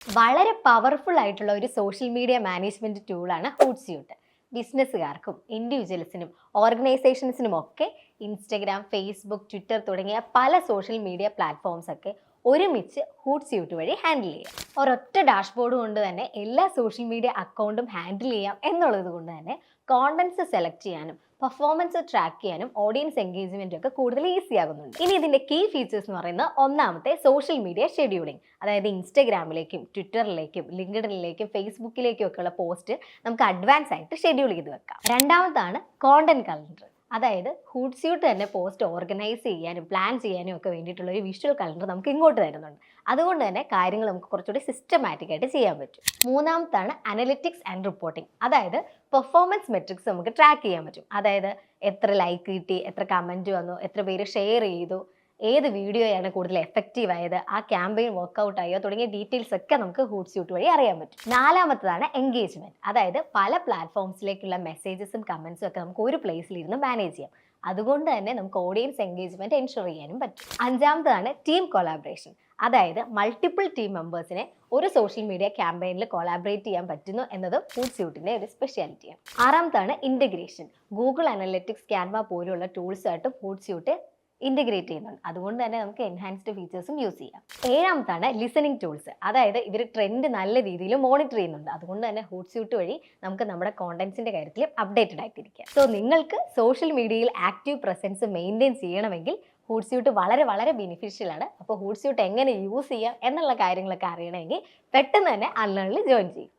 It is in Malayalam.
വളരെ പവർഫുൾ ആയിട്ടുള്ള ഒരു സോഷ്യൽ മീഡിയ മാനേജ്മെന്റ് ടൂളാണ് ഹൂട്ട്സ്യൂട്ട്. ബിസിനസ്സുകാർക്കും ഇൻഡിവിജ്വൽസിനും ഓർഗനൈസേഷൻസിനും ഒക്കെ ഇൻസ്റ്റഗ്രാം, ഫേസ്ബുക്ക്, ട്വിറ്റർ തുടങ്ങിയ പല സോഷ്യൽ മീഡിയ പ്ലാറ്റ്ഫോംസ് ഒക്കെ ഒരുമിച്ച് ഹൂട്ട്സ്യൂട്ട് വഴി ഹാൻഡിൽ ചെയ്യാം. ഒരൊറ്റ ഡാഷ്ബോർഡ് കൊണ്ട് തന്നെ എല്ലാ സോഷ്യൽ മീഡിയ അക്കൗണ്ടും ഹാൻഡിൽ ചെയ്യാം എന്നുള്ളത് കൊണ്ട് തന്നെ കോണ്ടന്റ്സ് സെലക്ട് ചെയ്യാനും പെർഫോമൻസ് ട്രാക്ക് ചെയ്യാനും ഓഡിയൻസ് എൻഗേജ്മെന്റ് ഒക്കെ കൂടുതൽ ഈസി ആകുന്നുണ്ട്. ഇനി ഇതിന്റെ കീ ഫീച്ചേഴ്സ് എന്ന് പറയുന്നത് ഒന്നാമത്തെ സോഷ്യൽ മീഡിയ ഷെഡ്യൂളിംഗ്, അതായത് ഇൻസ്റ്റഗ്രാമിലേക്കും ട്വിറ്ററിലേക്കും ലിങ്ക്ഡിനിലേക്കും ഫേസ്ബുക്കിലേക്കും ഒക്കെയുള്ള പോസ്റ്റ് നമുക്ക് അഡ്വാൻസ് ആയിട്ട് ഷെഡ്യൂൾ ചെയ്ത് വെക്കാം. രണ്ടാമതാണ് കോണ്ടന്റ് കലണ്ടർ, അതായത് ഹൂട്ട്സ്യൂട്ട് തന്നെ പോസ്റ്റ് ഓർഗനൈസ് ചെയ്യാനും പ്ലാൻ ചെയ്യാനും ഒക്കെ വേണ്ടിയിട്ടുള്ള ഒരു വിഷ്വൽ കലണ്ടർ നമുക്ക് ഇങ്ങോട്ട് തരുന്നുണ്ട്. അതുകൊണ്ട് തന്നെ കാര്യങ്ങൾ നമുക്ക് കുറച്ചുകൂടി സിസ്റ്റമാറ്റിക് ആയിട്ട് ചെയ്യാൻ പറ്റും. മൂന്നാമത്താണ് അനലിറ്റിക്സ് ആൻഡ് റിപ്പോർട്ടിംഗ്, അതായത് പെർഫോമൻസ് മെട്രിക്സ് നമുക്ക് ട്രാക്ക് ചെയ്യാൻ പറ്റും. അതായത് എത്ര ലൈക്ക് കിട്ടി, എത്ര കമൻറ്റ് വന്നു, എത്ര പേര് ഷെയർ ചെയ്തു, ഏത് വീഡിയോയാണ് കൂടുതൽ എഫക്റ്റീവ് ആയത്, ആ ക്യാമ്പയിൻ വർക്കൗട്ട് ആയോ തുടങ്ങിയ ഡീറ്റെയിൽസ് ഒക്കെ നമുക്ക് ഹൂട്ട്സ്യൂട്ട് വഴി അറിയാൻ പറ്റും. നാലാമത്തതാണ് എൻഗേജ്മെന്റ്, അതായത് പല പ്ലാറ്റ്ഫോംസിലേക്കുള്ള മെസ്സേജസും കമന്റ്സും ഒക്കെ നമുക്ക് ഒരു പ്ലേസിൽ ഇരുന്ന് മാനേജ് ചെയ്യാം. അതുകൊണ്ട് തന്നെ നമുക്ക് ഓഡിയൻസ് എൻഗേജ്മെന്റ് എൻഷുർ ചെയ്യാനും പറ്റും. അഞ്ചാമതാണ് ടീം കൊളാബറേഷൻ, അതായത് മൾട്ടിപ്പിൾ ടീം മെമ്പേഴ്സിനെ ഒരു സോഷ്യൽ മീഡിയ ക്യാമ്പയിനിൽ കൊളാബറേറ്റ് ചെയ്യാൻ പറ്റുന്നു എന്നത് ഹൂട്ട്സ്യൂട്ടിന്റെ ഒരു സ്പെഷ്യാലിറ്റിയാണ്. ആറാമത്താണ് ഇന്റഗ്രേഷൻ, ഗൂഗിൾ അനലിറ്റിക്സ്, ക്യാൻവ പോലുള്ള ടൂൾസായിട്ടും ഹൂട്ട്സ്യൂട്ട് ഇൻറ്റഗ്രേറ്റ് ചെയ്യുന്നുണ്ട്. അതുകൊണ്ട് തന്നെ നമുക്ക് എൻഹാൻസ്ഡ് ഫീച്ചേഴ്സും യൂസ് ചെയ്യാം. ഏഴാമത്താണ് ലിസണിങ് ടൂൾസ്, അതായത് ഇവർ ട്രെൻഡ് നല്ല രീതിയിൽ മോണിറ്റർ ചെയ്യുന്നുണ്ട്. അതുകൊണ്ട് തന്നെ ഹൂട്ട്സ്യൂട്ട് വഴി നമുക്ക് നമ്മുടെ കോണ്ടന്റ്സിന്റെ കാര്യത്തിൽ അപ്ഡേറ്റഡ് ആയിട്ടിരിക്കാം. സോ നിങ്ങൾക്ക് സോഷ്യൽ മീഡിയയിൽ ആക്റ്റീവ് പ്രസൻസ് മെയിൻറ്റെയിൻ ചെയ്യണമെങ്കിൽ ഹൂട്ട്സ്യൂട്ട് വളരെ വളരെ ബെനിഫിഷ്യൽ ആണ്. അപ്പോൾ ഹൂട്ട്സ്യൂട്ട് എങ്ങനെ യൂസ് ചെയ്യാം എന്നുള്ള കാര്യങ്ങളൊക്കെ അറിയണമെങ്കിൽ പെട്ടെന്ന് തന്നെ അൺലേണിൽ ജോയിൻ ചെയ്യും.